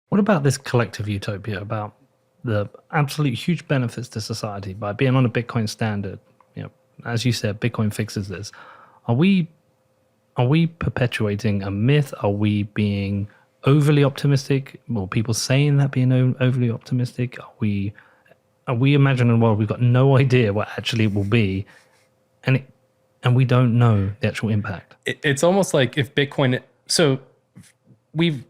What about this collective utopia about the absolute huge benefits to society by being on a Bitcoin standard? You know, as you said, Bitcoin fixes this. Are we perpetuating a myth? Are we being overly optimistic? Or people saying that being overly optimistic? Are we imagining a world we've got no idea what actually it will be, and we don't know the actual impact? It's almost like if Bitcoin. So we've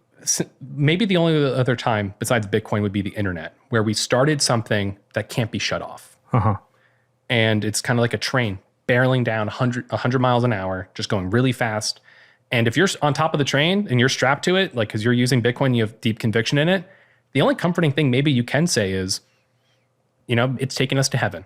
maybe the only other time besides Bitcoin would be the internet, where we started something that can't be shut off. And it's kind of like a train barreling down 100 miles an hour, just going really fast. And if you're on top of the train and you're strapped to it, like because you're using Bitcoin, you have deep conviction in it, the only comforting thing maybe you can say is, you know, it's taking us to heaven,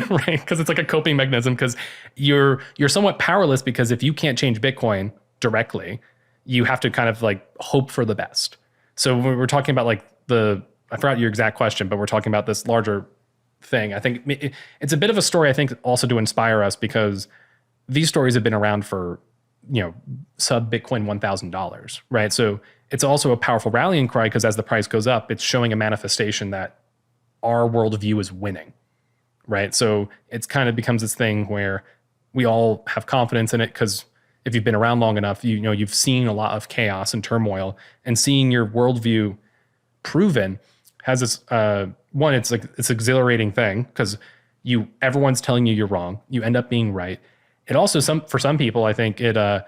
right? Because it's like a coping mechanism, because you're somewhat powerless, because if you can't change Bitcoin directly, you have to kind of like hope for the best. So when we're talking about like I forgot your exact question, but we're talking about this larger thing. I think it's a bit of a story, I think, also to inspire us, because these stories have been around for, you know, sub Bitcoin $1,000, right? So it's also a powerful rallying cry, because as the price goes up, it's showing a manifestation that our worldview is winning, right? So it's kind of becomes this thing where we all have confidence in it, because if you've been around long enough, you know, you've seen a lot of chaos and turmoil, and seeing your worldview proven has this, one, it's like it's exhilarating thing, because everyone's telling you you're wrong. You end up being right. It also, for some people, I think they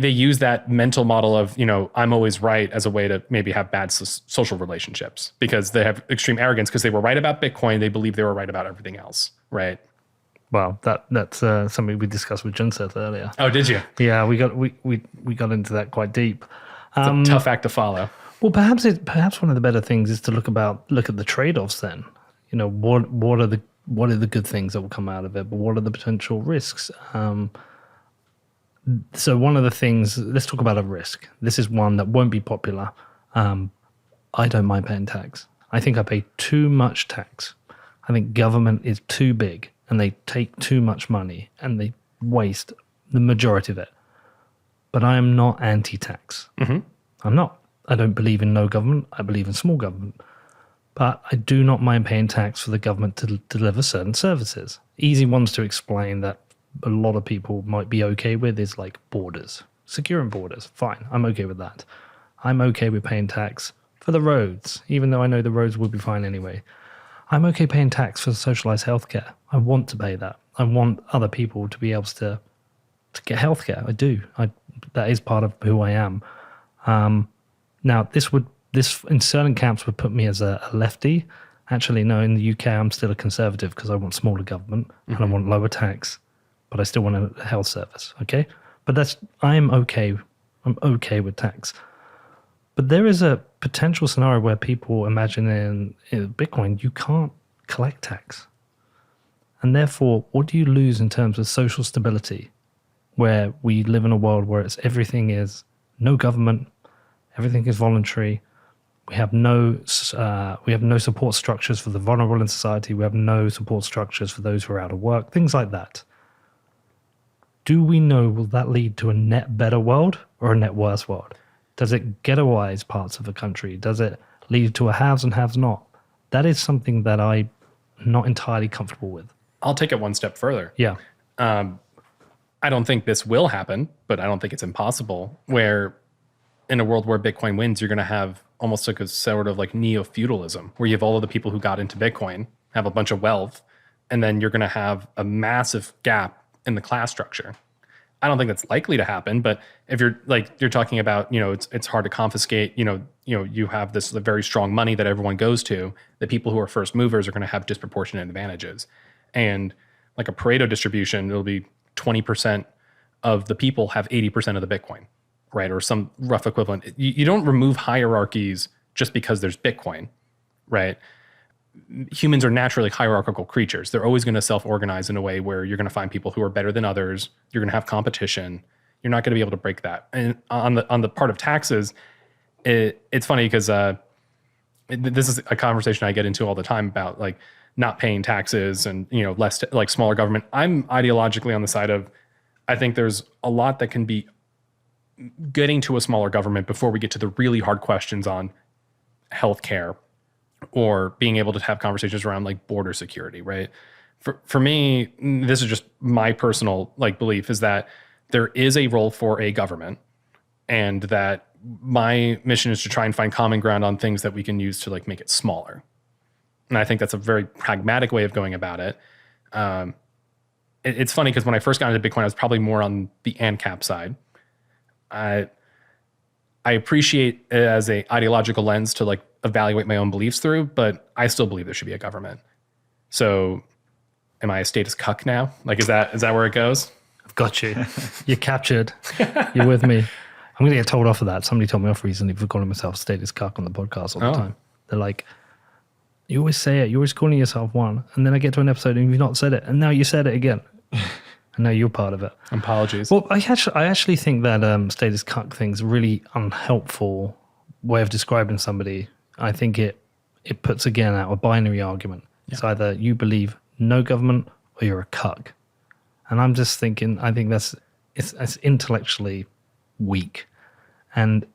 use that mental model of, you know, I'm always right, as a way to maybe have bad social relationships, because they have extreme arrogance, because they were right about Bitcoin. They believe they were right about everything else, right? Well, that's something we discussed with Junseth earlier. Oh, did you? Yeah, we got into that quite deep. It's a tough act to follow. Well, perhaps one of the better things is to look at the trade-offs. Then, you know, what are the good things that will come out of it, but what are the potential risks? So one of the things, let's talk about a risk. This is one that won't be popular. I don't mind paying tax. I think I pay too much tax. I think government is too big, and they take too much money, and they waste the majority of it. But I am not anti-tax. I'm not. I don't believe in no government. I believe in small government. But I do not mind paying tax for the government to deliver certain services. Easy ones to explain that a lot of people might be okay with is like borders. Securing borders, fine. I'm okay with that. I'm okay with paying tax for the roads, even though I know the roads will be fine anyway. I'm okay paying tax for socialized healthcare. I want to pay that. I want other people to be able to get healthcare. I do. That is part of who I am. Now, this in certain camps would put me as a lefty. Actually, no, in the UK, I'm still a conservative, because I want smaller government and I want lower tax, but I still want a health service. Okay, but I'm okay with tax. But there is a potential scenario where people imagine in Bitcoin, you can't collect tax. And therefore, what do you lose in terms of social stability, where we live in a world where everything is no government, everything is voluntary. We have no support structures for the vulnerable in society. We have no support structures for those who are out of work, things like that. Do we know, will that lead to a net better world or a net worse world? Does it ghettoize parts of the country? Does it lead to a haves and haves not? That is something that I'm not entirely comfortable with. I'll take it one step further. Yeah. I don't think this will happen, but I don't think it's impossible, where in a world where Bitcoin wins, you're going to have almost like a sort of like neo-feudalism, where you have all of the people who got into Bitcoin have a bunch of wealth, and then you're going to have a massive gap in the class structure. I don't think that's likely to happen, but if you're talking about, you know, it's hard to confiscate, you know, you have this very strong money that everyone goes to. The people who are first movers are going to have disproportionate advantages. And like a Pareto distribution, it'll be 20% of the people have 80% of the Bitcoin, right? Or some rough equivalent. You don't remove hierarchies just because there's Bitcoin, right? Humans are naturally hierarchical creatures. They're always going to self-organize in a way where you're going to find people who are better than others. You're going to have competition. You're not going to be able to break that. And on the part of taxes, it's funny because this is a conversation I get into all the time about like not paying taxes and, you know, less like smaller government. I'm ideologically on the side of, I think there's a lot that can be getting to a smaller government before we get to the really hard questions on healthcare or being able to have conversations around like border security, right? For me, this is just my personal like belief is that there is a role for a government, and that my mission is to try and find common ground on things that we can use to like make it smaller. And I think that's a very pragmatic way of going about it. It's funny because when I first got into Bitcoin, I was probably more on the ANCAP side. I appreciate it as a ideological lens to like evaluate my own beliefs through, but I still believe there should be a government. So am I a status cuck now? Like, is that where it goes? I've got you. You're captured. You're with me. I'm going to get told off of that. Somebody told me off recently for calling myself status cuck on the podcast all the time. They're like, you always say it. You're always calling yourself one. And then I get to an episode and you've not said it. And now you said it again. And now you're part of it. Apologies. Well, I actually think that status cuck thing's a really unhelpful way of describing somebody. I think it puts, again, out a binary argument. Yeah. It's either you believe no government or you're a cuck. And I'm just thinking, I think that's intellectually weak. And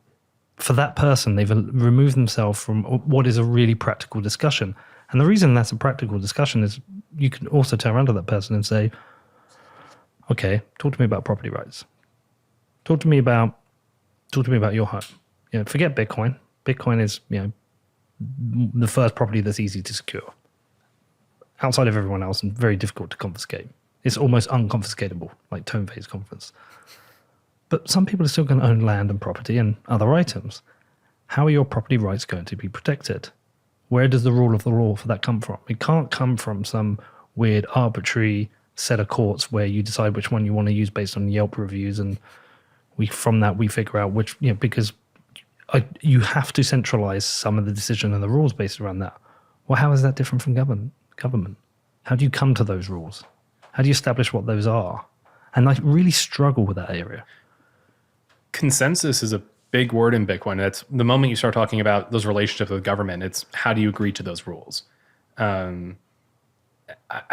for that person, they've removed themselves from what is a really practical discussion. And the reason that's a practical discussion is you can also turn around to that person and say, okay, talk to me about property rights. Talk to me about your home. You know, forget Bitcoin. Bitcoin is, you know, the first property that's easy to secure. Outside of everyone else and very difficult to confiscate. It's almost unconfiscatable, like Tone Vays conference. But some people are still going to own land and property and other items. How are your property rights going to be protected? Where does the rule of the law for that come from? It can't come from some weird arbitrary set of courts where you decide which one you want to use based on Yelp reviews, and from that we figure out which, you know, because you have to centralize some of the decision and the rules based around that. Well, how is that different from government? How do you come to those rules? How do you establish what those are? And I really struggle with that area. Consensus is a big word in Bitcoin. That's the moment you start talking about those relationships with government. It's how do you agree to those rules? I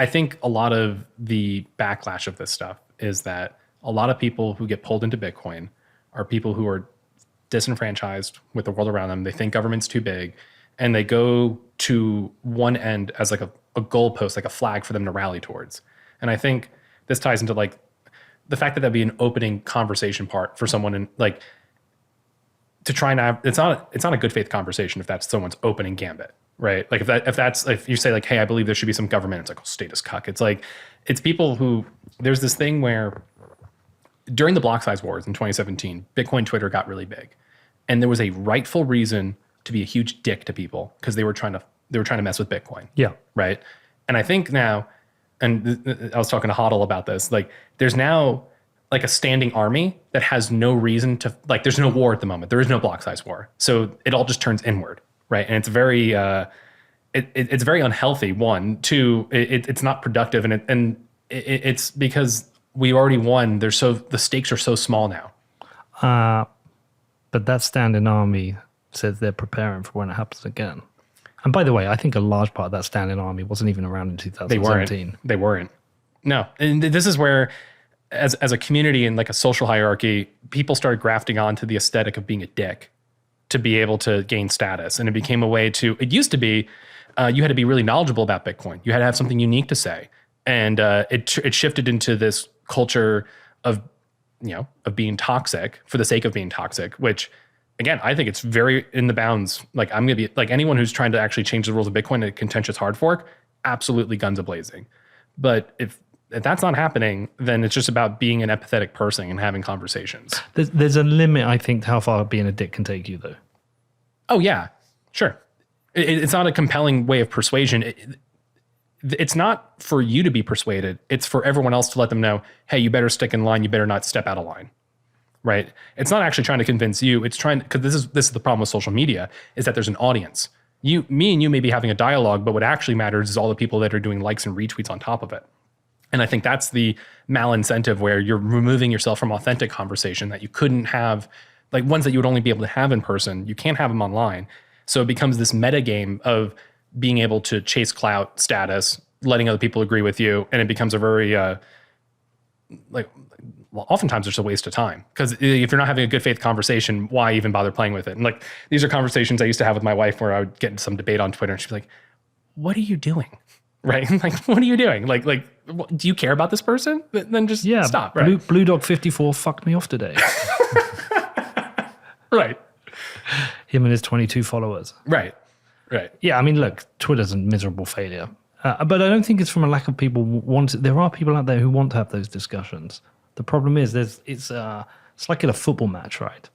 think a lot of the backlash of this stuff is that a lot of people who get pulled into Bitcoin are people who are disenfranchised with the world around them. They think government's too big, and they go to one end as like a goalpost, like a flag for them to rally towards. And I think this ties into like the fact that that'd be an opening conversation part for someone, and like to try and have, it's not a good faith conversation if that's someone's opening gambit, right? Like if you say like, hey, I believe there should be some government, it's like, oh, status cuck. It's like, it's people who, there's this thing where during the block size wars in 2017, Bitcoin Twitter got really big, and there was a rightful reason to be a huge dick to people because they were trying to mess with Bitcoin. Yeah. Right. And I think now, and I was talking to Hodl about this, like there's now like a standing army that has no reason to, like there's no war at the moment. There is no block size war. So it all just turns inward, right? And it's very, it's very unhealthy, one. Two, it's not productive, and it's because we already won. The stakes are so small now. But that standing army says they're preparing for when it happens again. And by the way, I think a large part of that standing army wasn't even around in 2017. They weren't. No. And this is where, as a community and like a social hierarchy, people started grafting onto the aesthetic of being a dick to be able to gain status. And it became a way to, it used to be, you had to be really knowledgeable about Bitcoin. You had to have something unique to say. And it shifted into this culture of, of being toxic for the sake of being toxic, which, again, I think it's very in the bounds. Like, I'm going to be like anyone who's trying to actually change the rules of Bitcoin in a contentious hard fork, absolutely guns a-blazing. But if that's not happening, then it's just about being an empathetic person and having conversations. There's a limit, I think, to how far being a dick can take you, though. Oh, yeah, sure. It's not a compelling way of persuasion. It's not for you to be persuaded. It's for everyone else to let them know, hey, you better stick in line. You better not step out of line. Right? It's not actually trying to convince you. It's trying, because this is the problem with social media, is that there's an audience. Me and you may be having a dialogue, but what actually matters is all the people that are doing likes and retweets on top of it. And I think that's the malincentive where you're removing yourself from authentic conversation that you couldn't have, like ones that you would only be able to have in person. You can't have them online. So it becomes this meta game of being able to chase clout status, letting other people agree with you. And it becomes a very, oftentimes it's a waste of time, because if you're not having a good faith conversation, why even bother playing with it? And like, these are conversations I used to have with my wife where I would get into some debate on Twitter and she'd be like, what are you doing? Right? Like, what are you doing? Like, do you care about this person? Then just stop. Right? Blue Dog 54 fucked me off today. Right. Him and his 22 followers. Right. Yeah, I mean, look, Twitter's a miserable failure. But I don't think it's from a lack of people there are people out there who want to have those discussions. The problem is it's like at a football match, right?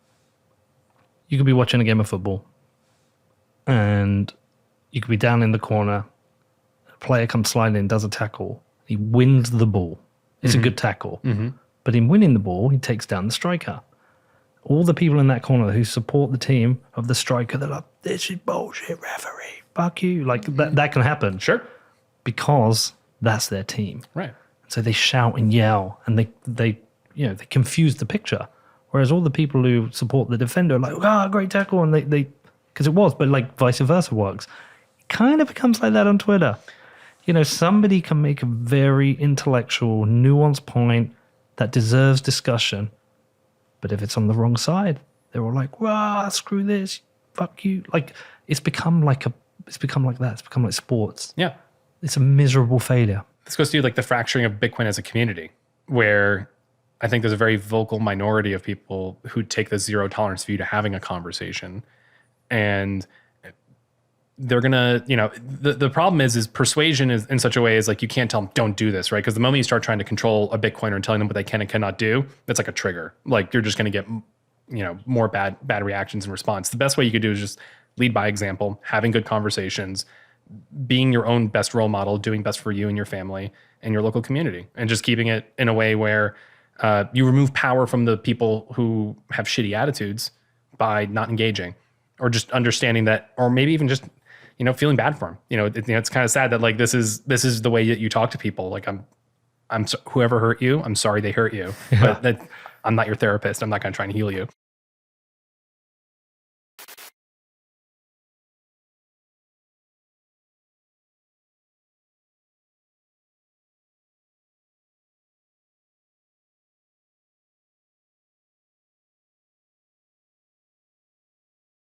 You could be watching a game of football and you could be down in the corner. A player comes sliding in, does a tackle. He wins the ball. It's a good tackle. But in winning the ball, he takes down the striker. All the people in that corner who support the team of the striker, they're like, this is bullshit, referee. Fuck you. Like, that can happen. Sure. Because that's their team. Right. So they shout and yell and they confuse the picture. Whereas all the people who support the defender are like, great tackle. And they because it was, but like vice versa works. It kind of becomes like that on Twitter. Somebody can make a very intellectual, nuanced point that deserves discussion. But if it's on the wrong side, they're all like, screw this, fuck you. Like, it's become like that. It's become like sports. Yeah. It's a miserable failure. This goes to like the fracturing of Bitcoin as a community, where I think there's a very vocal minority of people who take the zero tolerance view to having a conversation. And they're going to, the problem is persuasion is in such a way is like, you can't tell them, don't do this, right? Because the moment you start trying to control a Bitcoiner and telling them what they can and cannot do, that's like a trigger. Like, you're just going to get, more bad reactions in response. The best way you could do is just lead by example, having good conversations, being your own best role model, doing best for you and your family and your local community, and just keeping it in a way where you remove power from the people who have shitty attitudes by not engaging, or just understanding that, or maybe even just, feeling bad for them. It's kind of sad that like, this is the way that you talk to people. Like, whoever hurt you, I'm sorry they hurt you, but I'm not your therapist. I'm not going to try and heal you.